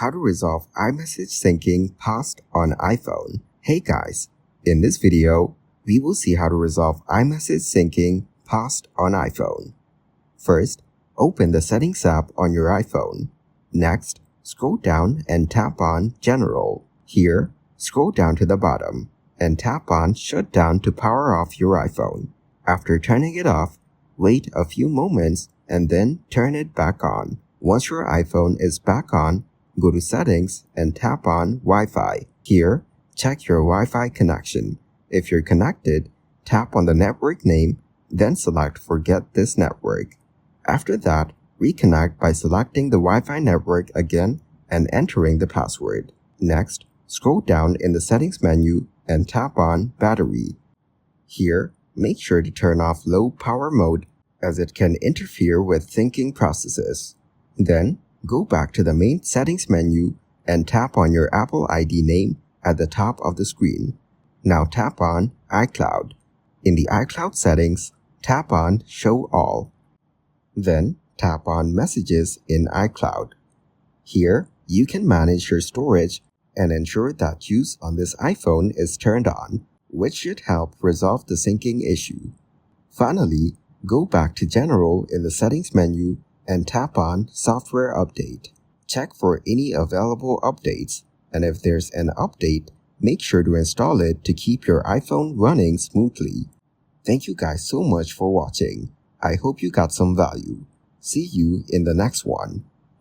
How to resolve iMessage syncing paused on iPhone. Hey guys, in this video, we will see how to resolve iMessage syncing paused on iPhone. First, open the Settings app on your iPhone. Next, scroll down and tap on General. Here, scroll down to the bottom and tap on Shutdown to power off your iPhone. After turning it off, wait a few moments and then turn it back on. Once your iPhone is back on, go to Settings and tap on Wi-Fi. Here, check your Wi-Fi connection. If you're connected, tap on the network name, then select Forget this network. After that, reconnect by selecting the Wi-Fi network again and entering the password. Next, scroll down in the Settings menu and tap on Battery. Here, make sure to turn off low power mode as it can interfere with syncing processes. Then, go back to the main Settings menu and tap on your Apple ID name at the top of the screen. Now tap on iCloud. In the iCloud settings, tap on Show All. Then, tap on Messages in iCloud. Here, you can manage your storage and ensure that use on this iPhone is turned on, which should help resolve the syncing issue. Finally, go back to General in the Settings menu and tap on Software Update. Check for any available updates, and if there's an update, make sure to install it to keep your iPhone running smoothly. Thank you guys so much for watching. I hope you got some value. See you in the next one.